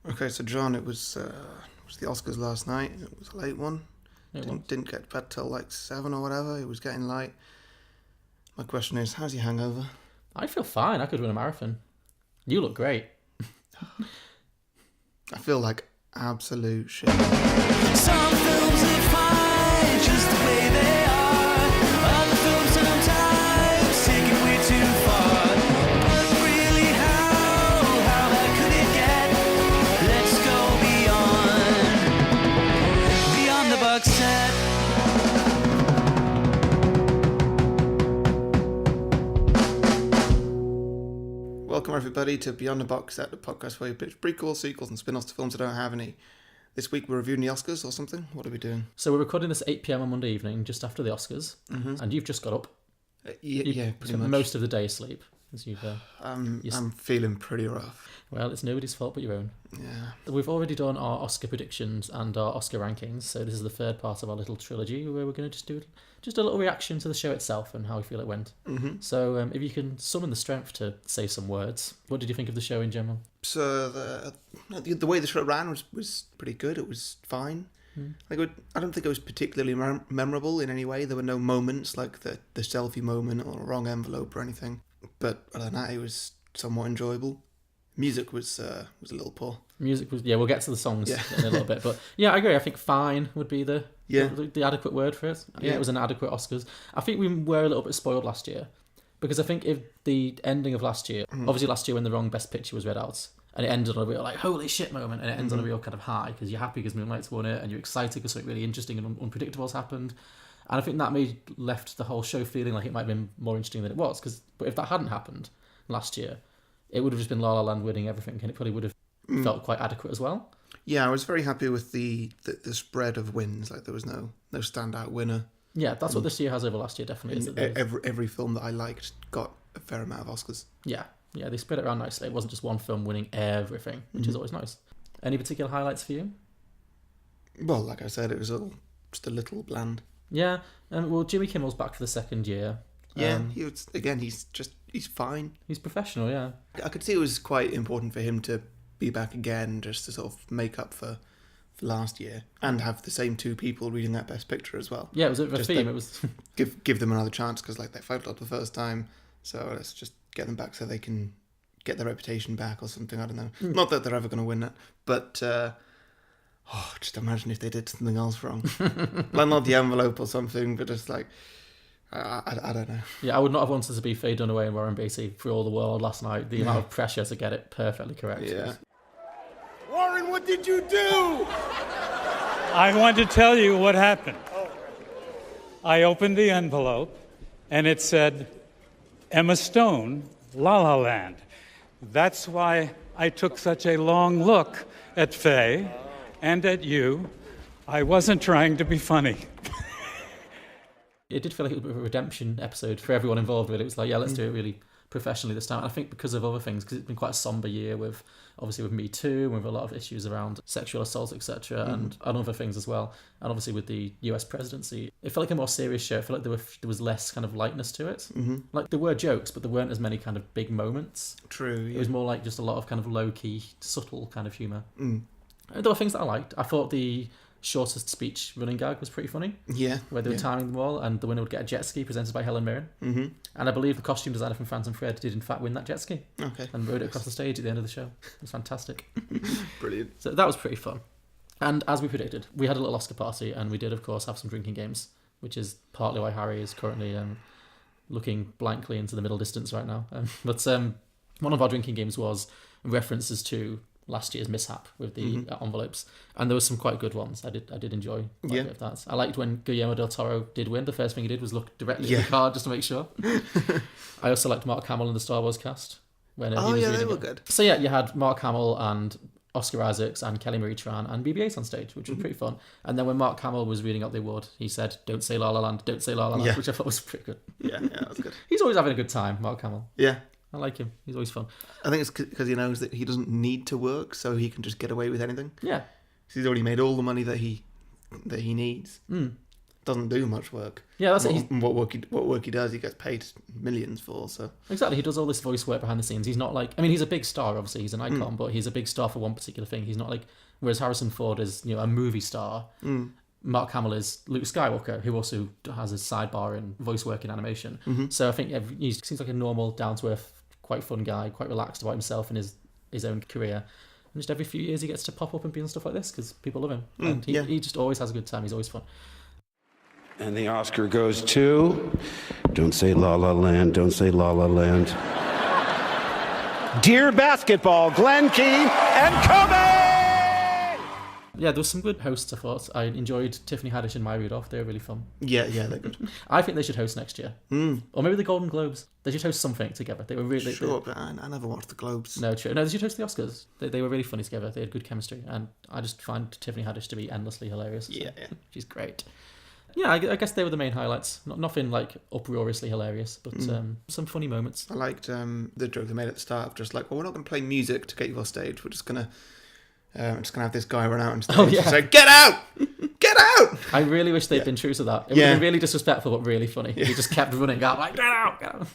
Okay, so John, it was the Oscars last night. It was a late one. Didn't get to bed till like 7 or whatever. It was getting light. My question is, how's your hangover? I feel fine. I could run a marathon. You look great. I feel like absolute shit. Some films are fine just the way they are. Other films sometimes take it way too far. But really, how bad could it get? Let's go beyond the box set. Welcome everybody to Beyond the Box Set, the podcast where we pitch prequels, sequels and spin-offs to films that don't have any. This week we're reviewing the Oscars or something. What are we doing? So we're recording this at 8 p.m. on Monday evening, just after the Oscars, and you've just got up. Yeah, pretty much. Most of the day asleep. As you've, I'm feeling pretty rough. Well, it's nobody's fault but your own. Yeah. We've already done our Oscar predictions and our Oscar rankings, so this is the third part of our little trilogy where we're going to just do a little reaction to the show itself and how we feel it went. Mm-hmm. So if you can summon the strength to say some words, what did you think of the show in general? So the way the show ran was pretty good. It was fine. Like I don't think it was particularly memorable in any way. There were no moments like the selfie moment or wrong envelope or anything. But other than that, it was somewhat enjoyable. Music was a little poor. Music was, we'll get to the songs in a little bit, but yeah, I agree. I think fine would be the adequate word for it. Yeah, it was an adequate Oscars. I think we were a little bit spoiled last year because I think if the ending of last year, obviously last year when the wrong Best Picture was read out, and it ended on a real like holy shit moment, and it ends on a real kind of high because you're happy because Moonlight's won it, and you're excited because something really interesting and unpredictable has happened. And I think that left the whole show feeling like it might have been more interesting than it was. But if that hadn't happened last year, it would have just been La La Land winning everything, and it probably would have felt quite adequate as well. Yeah, I was very happy with the spread of wins. Like there was no standout winner. Yeah, that's what this year has over last year, definitely. Every film that I liked got a fair amount of Oscars. Yeah, they spread it around nicely. It wasn't just one film winning everything, which is always nice. Any particular highlights for you? Well, like I said, it was all just a little bland. Yeah, well, Jimmy Kimmel's back for the second year. Yeah, he's fine. He's professional, yeah. I could see it was quite important for him to be back again, just to sort of make up for last year, and have the same two people reading that Best Picture as well. Yeah, it was a theme. It was give them another chance because like they failed up the first time, so let's just get them back so they can get their reputation back or something. I don't know. Not that they're ever going to win that, but. Just imagine if they did something else wrong. Like not the envelope or something, but just like, I don't know. Yeah, I would not have wanted to be Faye Dunaway and Warren Beatty for all the world last night. The amount of pressure to get it perfectly correct. Yeah. Warren, what did you do? I want to tell you what happened. I opened the envelope, and it said, Emma Stone, La La Land. That's why I took such a long look at Faye. And at you. I wasn't trying to be funny. It did feel like it was a redemption episode for everyone involved with it. It was like, let's do it really professionally this time. And I think because of other things, because it's been quite a somber year with Me Too, with a lot of issues around sexual assault, etc., and other things as well. And obviously with the US presidency, it felt like a more serious show. I felt like there was less kind of lightness to it. Like there were jokes, but there weren't as many kind of big moments. True. Yeah. It was more like just a lot of kind of low-key, subtle kind of humour. There were things that I liked. I thought the shortest speech running gag was pretty funny. Yeah. Where they were timing them all, and the winner would get a jet ski presented by Helen Mirren. And I believe the costume designer from Phantom Thread did in fact win that jet ski. Okay. And rode it across the stage at the end of the show. It was fantastic. Brilliant. So that was pretty fun. And as we predicted, we had a little Oscar party, and we did, of course, have some drinking games, which is partly why Harry is currently looking blankly into the middle distance right now. But one of our drinking games was references to last year's mishap with the envelopes, and there were some quite good ones. I did enjoy quite a bit of that. I liked when Guillermo del Toro did win. The first thing he did was look directly at the card just to make sure. I also liked Mark Hamill in the Star Wars cast when he was they were good. So you had Mark Hamill and Oscar Isaacs and Kelly Marie Tran and BB-8 on stage, which was pretty fun. And then when Mark Hamill was reading out the award, he said, "Don't say La La Land, don't say La La Land," which I thought was pretty good. Yeah, that was good. He's always having a good time, Mark Hamill. Yeah. I like him. He's always fun. I think it's because he knows that he doesn't need to work, so he can just get away with anything. Yeah. He's already made all the money that he needs doesn't do much work. Yeah, that's it. What work he does, he gets paid millions for. So exactly, he does all this voice work behind the scenes. He's not like, I mean, he's a big star. Obviously, he's an icon, but he's a big star for one particular thing. He's not like, whereas Harrison Ford is, you know, a movie star. Mark Hamill is Luke Skywalker, who also has his sidebar in voice work in animation. So I think he seems like a normal, down to earth, quite fun guy, quite relaxed about himself and his own career. And just every few years he gets to pop up and be on stuff like this because people love him. And he just always has a good time. He's always fun. And the Oscar goes to... Don't say La La Land, don't say La La Land. Dear Basketball, Glenn Keane and Kobe! Yeah, there was some good hosts, I thought. I enjoyed Tiffany Haddish and Maya Rudolph. They were really fun. yeah, they're good. I think they should host next year. Or maybe the Golden Globes. They should host something together. They were really... Sure, but I never watched the Globes. No, true. No, they should host the Oscars. They were really funny together. They had good chemistry. And I just find Tiffany Haddish to be endlessly hilarious. Yeah. She's great. Yeah, I guess they were the main highlights. Nothing like uproariously hilarious, but some funny moments. I liked the joke they made at the start of just like, well, we're not going to play music to get you off stage. We're just going to have this guy run out on stage and say, get out! Get out! I really wish they'd been true to that. It would have been really disrespectful, but really funny. He just kept running out, like, get out, get out.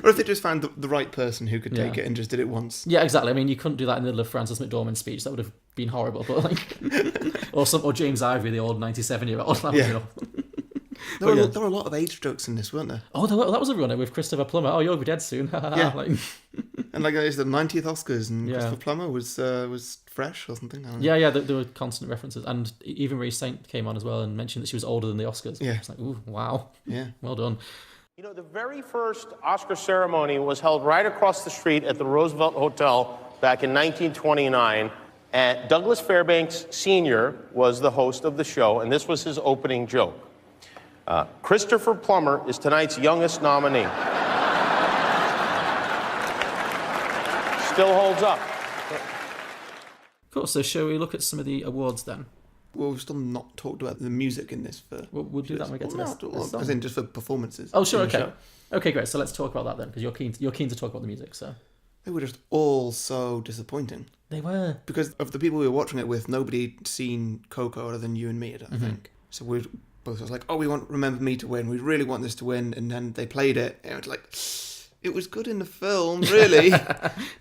Or if they just found the right person who could take it and just did it once. Yeah, exactly. I mean, you couldn't do that in the middle of Frances McDormand's speech. That would have been horrible. But like, or James Ivory, the old 97-year-old. There were a lot of age jokes in this, weren't there? Oh, that was a runner with Christopher Plummer. Oh, you'll be dead soon. Yeah. Like... And like it's the 90th Oscars, and Christopher Plummer was fresh or something. I don't know. Yeah, there were constant references, and even Marie Saint came on as well and mentioned that she was older than the Oscars. Yeah, it's like, ooh, wow. Yeah, well done. You know, the very first Oscar ceremony was held right across the street at the Roosevelt Hotel back in 1929. And Douglas Fairbanks Sr. was the host of the show, and this was his opening joke. Christopher Plummer is tonight's youngest nominee. Still holds up. Cool, so shall we look at some of the awards then? Well, we've still not talked about the music in this. We'll do that when we get to this. As in just for performances. Oh, sure, okay. Okay, great, so let's talk about that then, because you're keen to talk about the music, so... They were just all so disappointing. They were. Because of the people we were watching it with, nobody had seen Coco other than you and me, I don't think. So we both was like, oh, we want Remember Me to win. We really want this to win. And then they played it. And it was like, it was good in the film, really.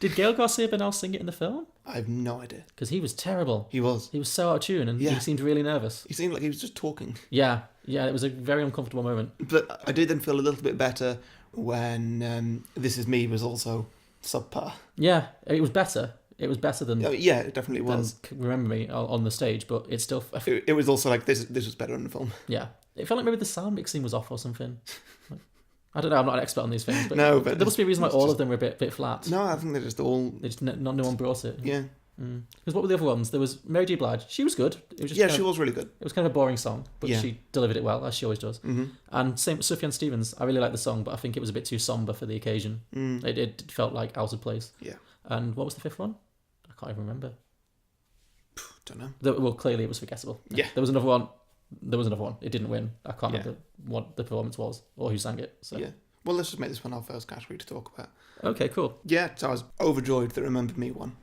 Did Gael Garcia Bernal sing it in the film? I have no idea. Because he was terrible. He was. He was so out of tune and he seemed really nervous. He seemed like he was just talking. Yeah, it was a very uncomfortable moment. But I did then feel a little bit better when This Is Me was also subpar. Yeah, it was better. It was better than... Yeah, it definitely was. Remember Me on the stage, but it's still... It was also like, this was better in the film. Yeah. It felt like maybe the sound mixing was off or something. I don't know, I'm not an expert on these things, but, no, but there must be a reason why all of them were a bit flat. No, I think they're just all... No one brought it. Yeah. Because what were the other ones? There was Mary J. Blige. She was good. It was just she was really good. It was kind of a boring song, but she delivered it well, as she always does. And same Sufjan Stevens. I really liked the song, but I think it was a bit too somber for the occasion. It felt like out of place. Yeah. And what was the fifth one? I can't even remember. Don't know. Well, clearly it was forgettable. Yeah. There was another one. It didn't win. I can't remember what the performance was or who sang it. So. Yeah. Well, let's just make this one our first category to talk about. Okay, cool. Yeah, so I was overjoyed that Remember Me won.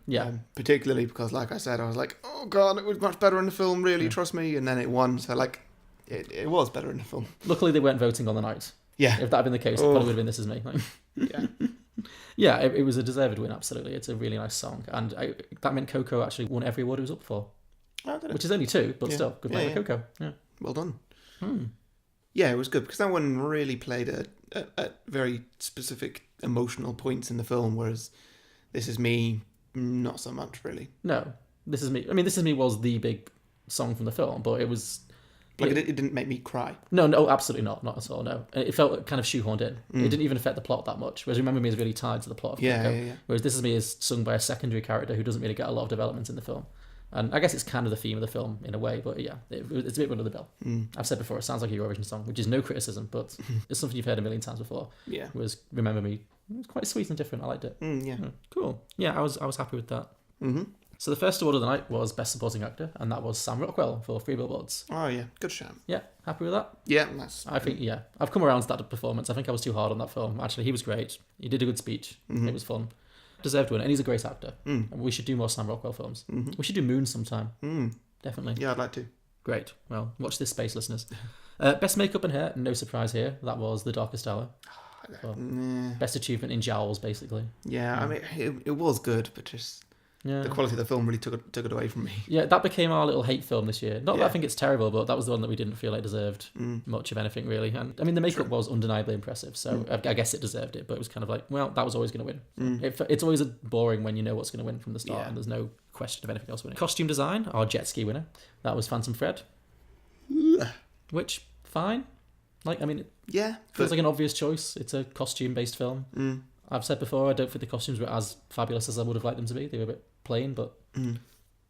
Yeah. Particularly because, like I said, I was like, oh God, it was much better in the film, really, trust me. And then it won, so like, it was better in the film. Luckily, they weren't voting on the night. Yeah. If that had been the case, it probably would have been This Is Me. Yeah. Yeah, it was a deserved win, absolutely. It's a really nice song. And that meant Coco actually won every award it was up for. Oh, did it? Which is only 2, but still, good play for Coco. Yeah. Well done. Yeah, it was good, because that one really played at very specific emotional points in the film, whereas This Is Me, not so much, really. No, This Is Me. I mean, This Is Me was the big song from the film, but it was... Like, it didn't make me cry. No, absolutely not. Not at all, no. It felt kind of shoehorned in. It didn't even affect the plot that much, whereas Remember Me is really tied to the plot of Coco. Yeah. Whereas This Is Me is sung by a secondary character who doesn't really get a lot of development in the film. And I guess it's kind of the theme of the film in a way, but yeah, it's a bit under the bell. I've said before, it sounds like a Eurovision song, which is no criticism, but it's something you've heard a million times before. Yeah. Whereas Remember Me, it was quite sweet and different. I liked it. Yeah. Cool. Yeah, I was happy with that. So the first award of the night was Best Supporting Actor, and that was Sam Rockwell for 3 Billboards. Oh, yeah. Good shout. Yeah, happy with that? Yeah, nice. I think, I've come around to that performance. I think I was too hard on that film. Actually, he was great. He did a good speech. It was fun. Deserved to win, and he's a great actor. And we should do more Sam Rockwell films. We should do Moon sometime. Definitely. Yeah, I'd like to. Great. Well, watch this space, listeners. Best makeup and hair, no surprise here. That was The Darkest Hour. Best achievement in jowls, basically. Yeah, I mean, it was good, but just the quality of the film really took it away from me. Yeah, that became our little hate film this year. Not that I think it's terrible, but that was the one that we didn't feel like deserved much of anything, really. And I mean, the makeup was undeniably impressive, so I guess it deserved it, but it was kind of like, well, that was always going to win. It's always boring when you know what's going to win from the start, and there's no question of anything else winning. Costume design, our jet ski winner, that was Phantom Thread. Which, fine. Like, I mean, it feels like an obvious choice. It's a costume-based film. I've said before, I don't think the costumes were as fabulous as I would have liked them to be. They were a bit plain, but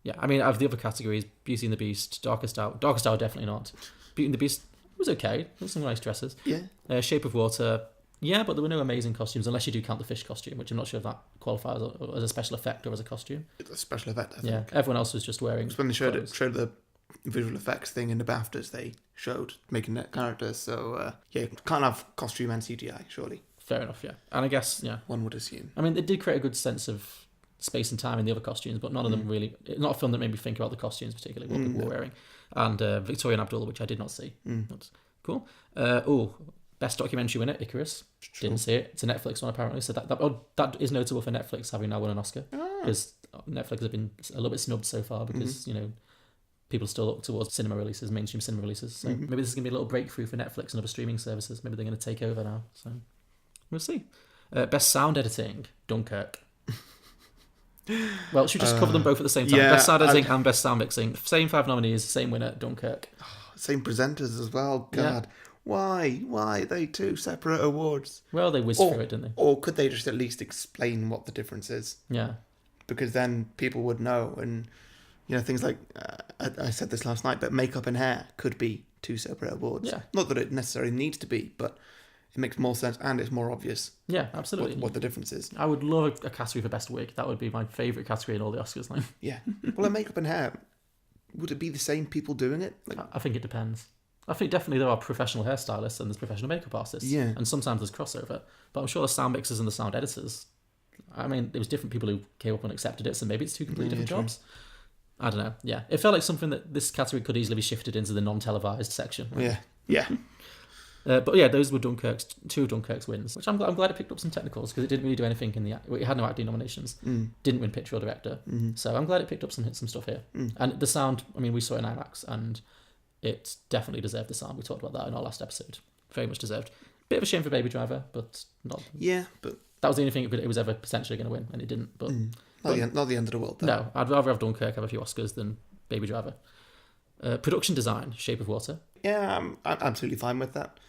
yeah. I mean, out of the other categories, Beauty and the Beast, Darkest Hour definitely not. Beauty and the Beast was okay. There were some nice dresses. Yeah. Shape of Water, yeah, but there were no amazing costumes unless you do count the fish costume, which I'm not sure if that qualifies as a special effect or as a costume. It's a special effect, I think. Yeah, everyone else was just wearing. It's when they showed the visual effects thing in the BAFTAs, they showed making that character. So can't have costume and CGI, surely. Fair enough, yeah. And I guess, one would assume. I mean, it did create a good sense of space and time in the other costumes, but none of them really. Not a film that made me think about the costumes particularly, what people were wearing. And Victoria and Abdul, which I did not see. That's cool. Best documentary winner, Icarus. Didn't see it. It's a Netflix one apparently, so that is notable for Netflix having now won an Oscar, because Netflix have been a little bit snubbed so far because people still look towards cinema releases, mainstream cinema releases. So maybe this is going to be a little breakthrough for Netflix and other streaming services. Maybe they're going to take over now. So we'll see. Best sound editing, Dunkirk. Well, should we just cover them both at the same time? Best sound editing and best sound mixing. Same 5 nominees, same winner, Dunkirk. Same presenters as well. God. Yeah. Why? They 2 separate awards. Well, they whizzed through it, didn't they? Or could they just at least explain what the difference is? Yeah. Because then people would know. And, things like, I said this last night, but makeup and hair could be 2 separate awards. Yeah. Not that it necessarily needs to be, but it makes more sense and it's more obvious. Yeah, absolutely. What the difference is. I would love a category for best wig. That would be my favourite category in all the Oscars. Like. Yeah. Well, a makeup and hair, would it be the same people doing it? I think it depends. I think definitely there are professional hairstylists and there's professional makeup artists. Yeah. And sometimes there's crossover. But I'm sure the sound mixers and the sound editors, I mean, there was different people who came up and accepted it, so maybe it's 2 completely different jobs. I don't know. Yeah. It felt like something that this category could easily be shifted into the non-televised section. Right? Yeah. But yeah, those were 2 of Dunkirk's wins, which I'm glad it picked up some technicals because it didn't really do anything it had no acting nominations, didn't win picture or director, so I'm glad it picked up some stuff here. And the sound, I mean, we saw it in IMAX and it definitely deserved the sound. We talked about that in our last episode. Very much deserved. Bit of a shame for Baby Driver, but not. Yeah, but that was the only thing it was ever potentially going to win, and it didn't. But not the end of the world. Though. No, I'd rather have Dunkirk have a few Oscars than Baby Driver. Production design, Shape of Water. Yeah, I'm absolutely fine with that.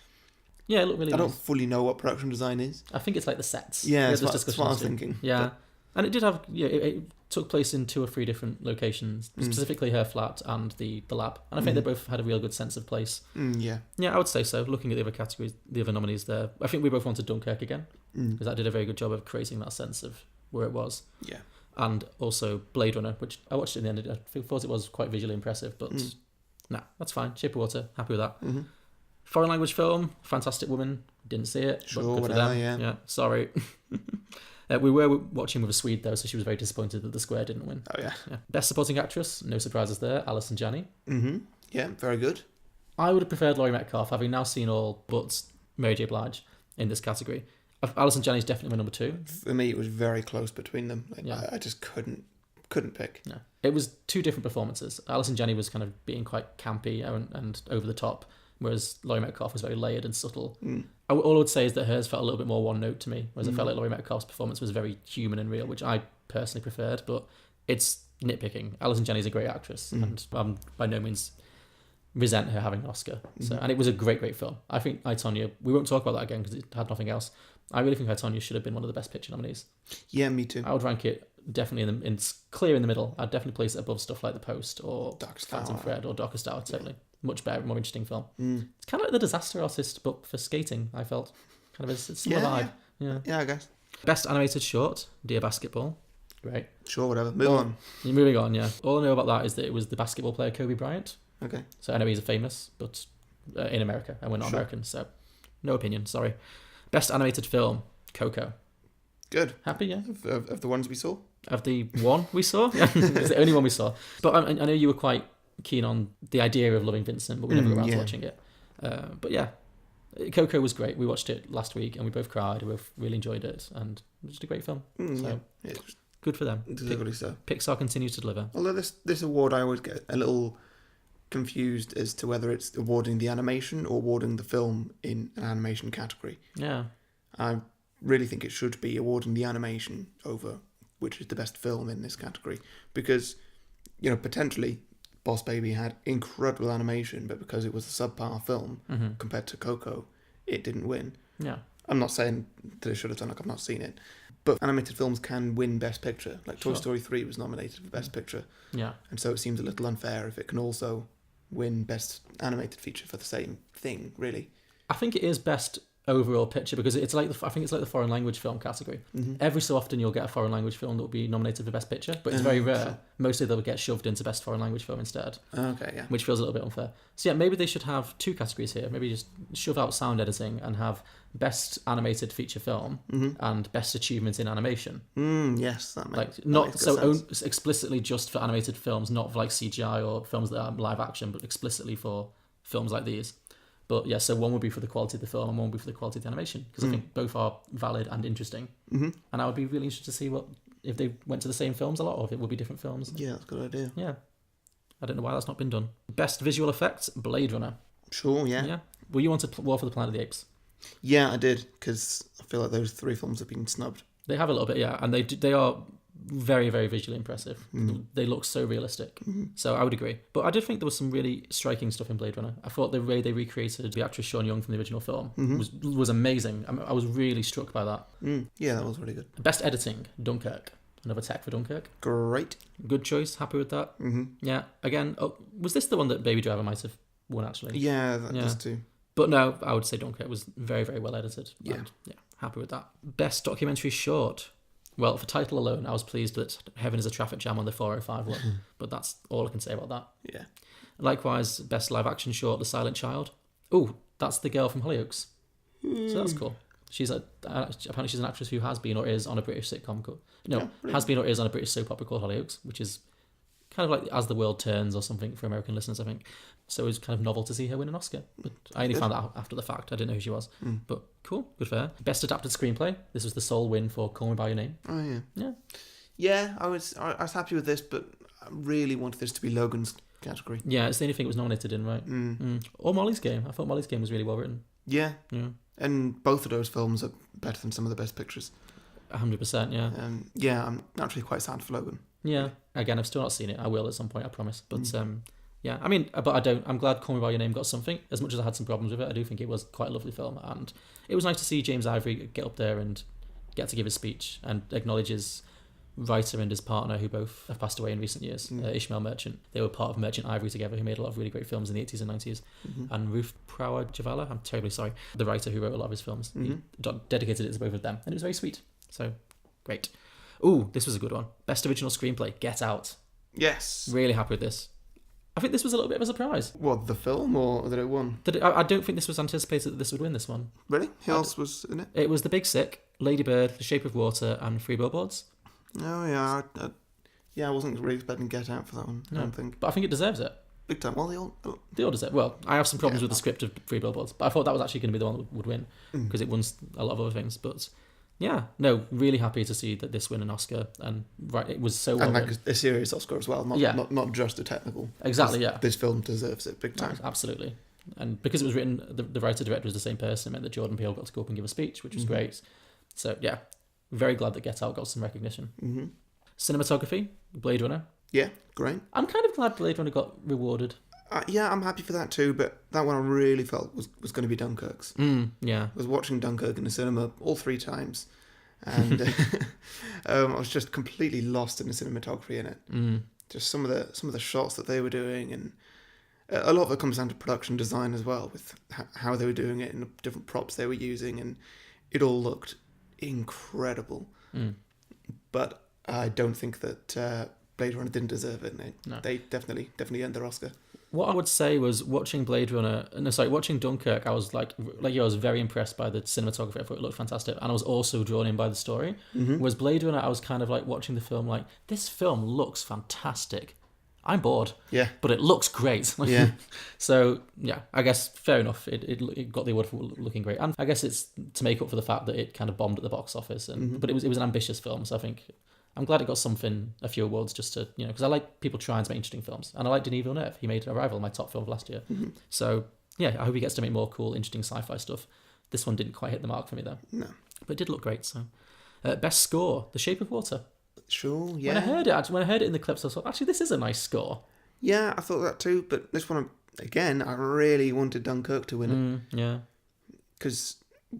Yeah, it looked really nice. I don't fully know what production design is. I think it's like the sets. Yeah, that's what I was thinking. Yeah. But... And it did have, it took place in 2 or 3 different locations, specifically her flat and the lab. And I think they both had a real good sense of place. Yeah, I would say so. Looking at the other categories, the other nominees there, I think we both wanted Dunkirk again, because that did a very good job of creating that sense of where it was. Yeah. And also Blade Runner, which I watched it in the end. I thought it was quite visually impressive, but that's fine. Shape of Water, happy with that. Foreign language film, Fantastic Woman, didn't see it. Sure, but good whatever, for them. Yeah, sorry. We were watching with a Swede though, so she was very disappointed that The Square didn't win. Oh yeah. Best supporting actress, no surprises there. Alison Janney. Yeah, very good. I would have preferred Laurie Metcalf, having now seen all but Mary J. Blige in this category. Alison Janney's definitely my number 2. For me, it was very close between them. I just couldn't pick. Yeah, it was 2 different performances. Alison Janney was kind of being quite campy and over the top, whereas Laurie Metcalf was very layered and subtle. All I would say is that hers felt a little bit more one note to me, whereas I felt like Laurie Metcalf's performance was very human and real, which I personally preferred, but it's nitpicking. Alison Janney's a great actress, and by no means resent her having an Oscar. So, and it was a great film. I think I, Tonya, we won't talk about that again because it had nothing else. I really think I, Tonya should have been one of the best picture nominees. Yeah, me too. I would rank it definitely clear in the middle. I'd definitely place it above stuff like The Post or Phantom Thread or Darkest Hour, totally. Much better, more interesting film. It's kind of like The Disaster Artist, but for skating, I felt. Kind of a similar vibe. Yeah, I guess. Best animated short, Dear Basketball. Great. Sure, whatever. Move on. Moving on, yeah. All I know about that is that it was the basketball player Kobe Bryant. Okay. So I know he's famous, but in America, and we're not American, so no opinion, sorry. Best animated film, Coco. Good. Happy, yeah? Of the ones we saw? Of the one we saw? Yeah. It's the only one we saw. But I know you were quite keen on the idea of loving Vincent, but we never got around to watching it. But yeah, Coco was great. We watched it last week and we both cried. We both really enjoyed it, and it was just a great film. Good for them. Pixar continues to deliver. Although this award, I always get a little confused as to whether it's awarding the animation or awarding the film in an animation category. Yeah. I really think it should be awarding the animation over which is the best film in this category, because, you know, potentially Boss Baby had incredible animation, but because it was a subpar film compared to Coco, it didn't win. Yeah. I'm not saying that it should have done, like I've not seen it, but animated films can win Best Picture. Like Toy Story 3 was nominated for Best Picture. Yeah. And so it seems a little unfair if it can also win Best Animated Feature for the same thing, really. I think it is Best Overall Picture because it's like I think it's like the foreign language film category. Every so often you'll get a foreign language film that will be nominated for Best Picture, but it's very rare. Sure. Mostly they'll get shoved into Best Foreign Language Film instead. Okay, yeah. Which feels a little bit unfair. So yeah, maybe they should have two categories here. Maybe just shove out sound editing and have Best Animated Feature Film and Best Achievement in Animation. Yes, that makes like not makes so sense. Explicitly just for animated films, not for like CGI or films that are live action, but explicitly for films like these. But yeah, so one would be for the quality of the film and one would be for the quality of the animation, because I think both are valid and interesting. And I would be really interested to see if they went to the same films a lot or if it would be different films. Yeah, that's a good idea. Yeah. I don't know why that's not been done. Best visual effects, Blade Runner. Sure, yeah. Yeah. Well, you wanted War for the Planet of the Apes. Yeah, I did, because I feel like those three films have been snubbed. They have a little bit, yeah, and they are very, very visually impressive. They look so realistic. So I would agree. But I did think there was some really striking stuff in Blade Runner. I thought the way they recreated the actress Sean Young from the original film was amazing. I was really struck by that. Yeah, that was really good. Best editing, Dunkirk. Another tech for Dunkirk. Great. Good choice. Happy with that. Yeah. Again, was this the one that Baby Driver might have won, actually? Yeah, that does too. But no, I would say Dunkirk was very, very well edited. Yeah. And, yeah, happy with that. Best documentary short. Well, for title alone, I was pleased that Heaven is a Traffic Jam on the 405 one. But that's all I can say about that. Yeah. Likewise, best live action short, The Silent Child. Oh, that's the girl from Hollyoaks. So that's cool. She's apparently she's an actress who has been or is on a British sitcom. Has been or is on a British soap opera called Hollyoaks, which is kind of like As the World Turns or something for American listeners, I think. So it was kind of novel to see her win an Oscar. But I only found that out after the fact. I didn't know who she was. But cool, good for her. Best adapted screenplay. This was the sole win for Call Me by Your Name. Oh yeah. Yeah. Yeah, I was happy with this, but I really wanted this to be Logan's category. Yeah, it's the only thing it was nominated in, right? Or Molly's Game. I thought Molly's Game was really well written. Yeah. Yeah. And both of those films are better than some of the best pictures. 100%, yeah. Yeah, I'm naturally quite sad for Logan. Yeah. Again, I've still not seen it. I will at some point, I promise. But yeah, I mean, but I don't. I'm glad Call Me by Your Name got something. As much as I had some problems with it, I do think it was quite a lovely film, and it was nice to see James Ivory get up there and get to give his speech and acknowledge his writer and his partner, who both have passed away in recent years, Ishmael Merchant. They were part of Merchant Ivory together, who made a lot of really great films in the 80s and 90s. And Ruth Prower Javala, I'm terribly sorry, the writer who wrote a lot of his films, he dedicated it to both of them, and it was very sweet. So great. Ooh, this was a good one. Best original screenplay, Get Out. Yes. Really happy with this. I think this was a little bit of a surprise. What, the film, or that it won? I don't think this was anticipated that this would win this one. Really? Who else was in it? It was The Big Sick, Lady Bird, The Shape of Water, and Three Billboards. Oh yeah, I wasn't really expecting Get Out for that one. No, I don't think. But I think it deserves it. Big time. Well, they all deserve it. Well, I have some problems with the script of Three Billboards, but I thought that was actually going to be the one that would win because it won a lot of other things. But yeah, no, really happy to see that this win an Oscar, and it was so well and like a serious Oscar as well, not just a technical. Exactly, yeah. This film deserves it big time. Absolutely, and because it was written, the writer director was the same person, it meant that Jordan Peele got to go up and give a speech, which was great. So yeah, very glad that Get Out got some recognition. Cinematography, Blade Runner. Yeah, great. I'm kind of glad Blade Runner got rewarded. Yeah, I'm happy for that too, but that one I really felt was going to be Dunkirk's. Yeah. I was watching Dunkirk in the cinema all 3 times, and I was just completely lost in the cinematography in it. Just some of the shots that they were doing, and a lot of it comes down to production design as well, with how they were doing it and the different props they were using, and it all looked incredible. But I don't think that Blade Runner didn't deserve it. They definitely earned their Oscar. What I would say was watching watching Dunkirk, I was like I was very impressed by the cinematography. I thought it looked fantastic, and I was also drawn in by the story. Whereas Blade Runner, I was kind of like watching the film like, this film looks fantastic. I'm bored. Yeah. But it looks great. Yeah. So, yeah, I guess fair enough. It got the award for looking great. And I guess it's to make up for the fact that it kind of bombed at the box office. But it was an ambitious film. So I think I'm glad it got a few awards just to, because I like people trying to make interesting films. And I like Denis Villeneuve. He made Arrival, my top film of last year. So, yeah, I hope he gets to make more cool, interesting sci-fi stuff. This one didn't quite hit the mark for me, though. No. But it did look great. So, best score, The Shape of Water. Sure, yeah. When I heard it in the clips, I thought, actually, this is a nice score. Yeah, I thought that too, but this one, again, I really wanted Dunkirk to win it. Yeah. Because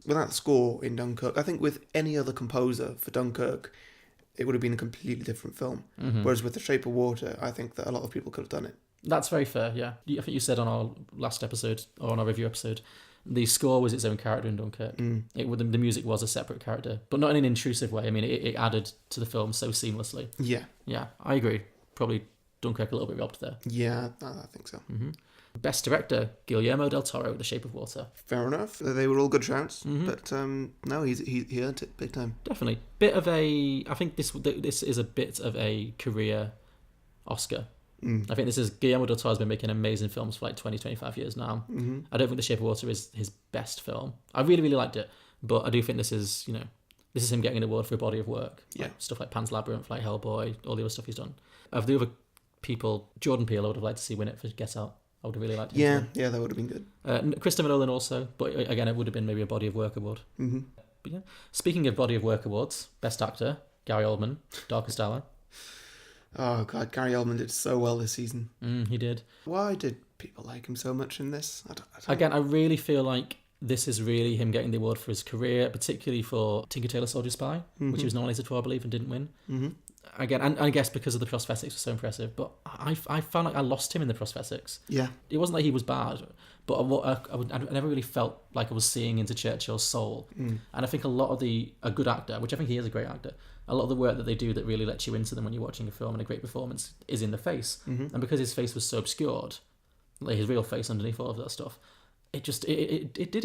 without the score in Dunkirk, I think with any other composer for Dunkirk, it would have been a completely different film. Whereas with The Shape of Water, I think that a lot of people could have done it. That's very fair, yeah. I think you said on our last episode, or on our review episode, the score was its own character in Dunkirk. The music was a separate character, but not in an intrusive way. I mean, it added to the film so seamlessly. Yeah. Yeah, I agree. Probably Dunkirk a little bit robbed there. Yeah, I think so. Best director, Guillermo del Toro, The Shape of Water. Fair enough. They were all good shouts, but no, he earned it big time. Definitely. I think this is a bit of a career Oscar. I think Guillermo del Toro's been making amazing films for like 20, 25 years now. I don't think The Shape of Water is his best film. I really, really liked it, but I do think this is him getting an award for a body of work. Yeah. Like stuff like Pan's Labyrinth, like Hellboy, all the other stuff he's done. Of the other people, Jordan Peele I would have liked to see win it for Get Out. I would have really liked him. Yeah, that would have been good. Christopher Nolan also, but again, it would have been maybe a body of work award. But yeah, speaking of body of work awards, Best Actor, Gary Oldman, Darkest Hour. Oh God, Gary Oldman did so well this season. He did. Why did people like him so much in this? I don't Again, I really feel like this is really him getting the award for his career, particularly for Tinker Tailor Soldier Spy, which he was nominated for, I believe, and didn't win. Again, and I guess because of the prosthetics were so impressive, but I found like I lost him in the prosthetics. Yeah. It wasn't like he was bad, but I never really felt like I was seeing into Churchill's soul. And I think a good actor, which I think he is a great actor, a lot of the work that they do that really lets you into them when you're watching a film and a great performance is in the face. And because his face was so obscured, like his real face underneath all of that stuff, it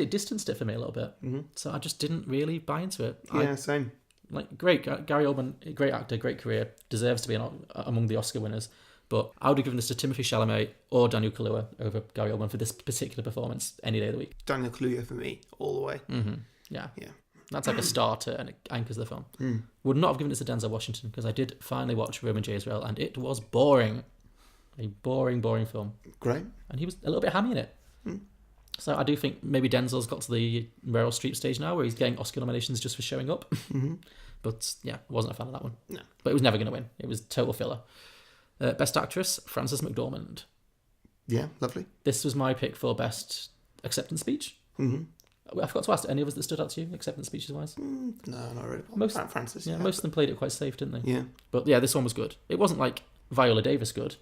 distanced it for me a little bit. So I just didn't really buy into it. Yeah, same. Like, great, Gary Oldman, great actor, great career, deserves to be among the Oscar winners. But I would have given this to Timothée Chalamet or Daniel Kaluuya over Gary Oldman for this particular performance any day of the week. Daniel Kaluuya for me, all the way. Yeah. That's like a starter and it anchors the film. Would not have given this to Denzel Washington because I did finally watch Roman J. Israel and it was boring. A boring film. Great. And he was a little bit hammy in it. So I do think maybe Denzel's got to the Meryl Streep stage now where he's getting Oscar nominations just for showing up. But yeah, wasn't a fan of that one. No. But it was never going to win. It was total filler. Best Actress, Frances McDormand. Yeah, lovely. This was my pick for Best Acceptance Speech. I forgot to ask, any of us that stood out to you, acceptance speeches wise? No, not really. Francis. Yeah, most of them played it quite safe, didn't they? Yeah. But yeah, this one was good. It wasn't like Viola Davis good,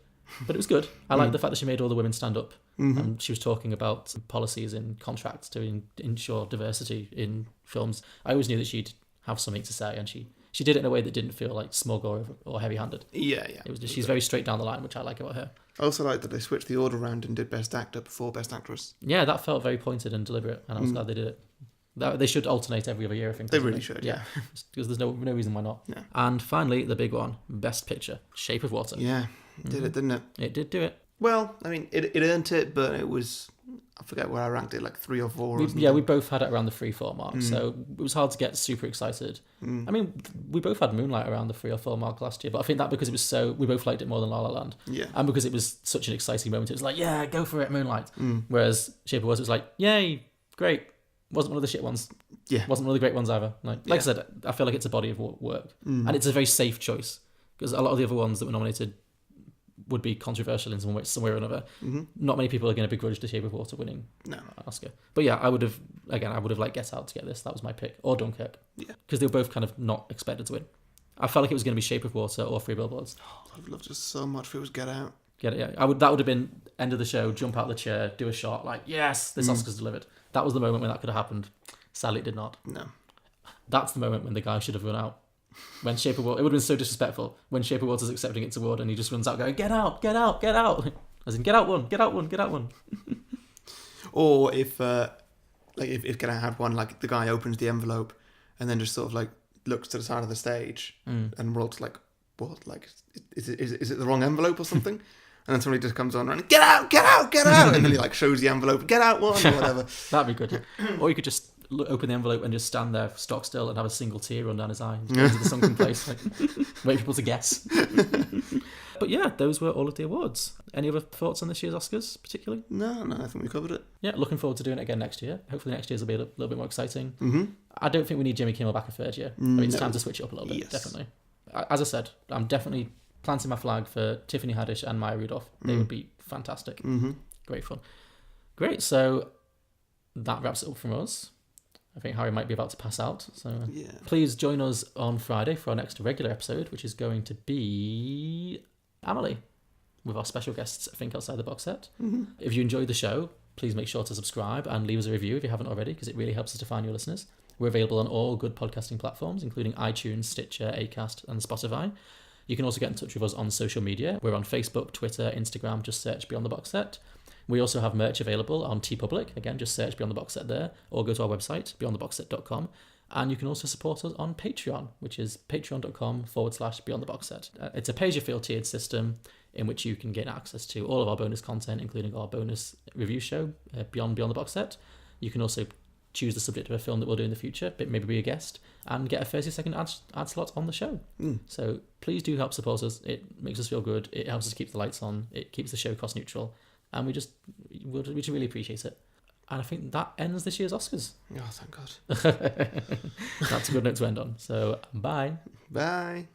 but it was good. I like the fact that she made all the women stand up. And she was talking about policies in contracts to ensure diversity in films. I always knew that she'd have something to say, and she did it in a way that didn't feel like smug or heavy-handed. Yeah. It was just, she's very straight down the line, which I like about her. I also like that they switched the order around and did Best Actor before Best Actress. Yeah, that felt very pointed and deliberate, and I was glad they did it. They should alternate every other year, I think. They really should, yeah. Because there's no reason why not. Yeah. And finally, the big one, Best Picture, Shape of Water. Yeah, did it, didn't it? It did do it. Well, I mean, it earned it, but it was... I forget where I ranked it, like 3 or 4 or something. Yeah, we both had it around the 3-4 mark, so it was hard to get super excited. I mean, we both had Moonlight around the 3 or 4 mark last year, but I think that because it was we both liked it more than La La Land. Yeah. And because it was such an exciting moment, it was like, yeah, go for it, Moonlight. Whereas Shape of Water was like, yay, great. Wasn't one of the shit ones. Yeah. Wasn't one of the great ones either. Like I said, I feel like it's a body of work. And it's a very safe choice, because a lot of the other ones that were nominated would be controversial in some way or another. Not many people are going to begrudge The Shape of Water winning an Oscar. But yeah, I would have liked Get Out to get this. That was my pick. Or Dunkirk. Yeah. Because they were both kind of not expected to win. I felt like it was going to be Shape of Water or Three Billboards. Oh, I'd loved it so much if it was Get Out. Get it, yeah. That would have been end of the show, jump out of the chair, do a shot, like, yes, this Oscar's delivered. That was the moment when that could have happened. Sadly, it did not. No. That's the moment when the guy should have run out. When Shape of Water, it would have been so disrespectful when Shape of Water's accepting its award and he just runs out going, get out, get out, get out. As in, get out one, get out one, get out one. Or if Get Out had one, like the guy opens the envelope and then just sort of like looks to the side of the stage and rolls like what? Like, is it the wrong envelope or something? And then somebody just comes on and get out, get out, get out, and then he like shows the envelope, get out one or whatever. That'd be good. Yeah. Or you could just open the envelope and just stand there stock still and have a single tear run down his eye into the sunken place, like, wait for people to guess. But yeah, those were all of the awards. Any other thoughts on this year's Oscars, particularly? No, I think we covered it. Yeah, looking forward to doing it again next year. Hopefully next year's will be a little bit more exciting. Mm-hmm. I don't think we need Jimmy Kimmel back a third year. I mean, it's time to switch it up a little bit, Yes. definitely. As I said, I'm definitely planting my flag for Tiffany Haddish and Maya Rudolph. They would be fantastic. Mm-hmm. Great fun. Great, so that wraps it up from us. I think Harry might be about to pass out, so please join us on Friday for our next regular episode, which is going to be Amelie, with our special guests, I think, outside the box set. Mm-hmm. If you enjoyed the show, please make sure to subscribe and leave us a review if you haven't already, because it really helps us to find your listeners. We're available on all good podcasting platforms, including iTunes, Stitcher, Acast, and Spotify. You can also get in touch with us on social media. We're on Facebook, Twitter, Instagram, just search Beyond the Box Set. We also have merch available on TeePublic. Again, just search Beyond the Box Set there, or go to our website, beyondtheboxset.com. And you can also support us on Patreon, which is patreon.com/Beyond the Box Set. It's a pay-as-you-feel tiered system in which you can get access to all of our bonus content, including our bonus review show, Beyond the Box Set. You can also choose the subject of a film that we'll do in the future, but maybe be a guest, and get a 30-second ad slot on the show. So please do help support us. It makes us feel good. It helps us keep the lights on. It keeps the show cost neutral. And we just really appreciate it. And I think that ends this year's Oscars. Oh, thank God. That's a good note to end on. So, bye. Bye.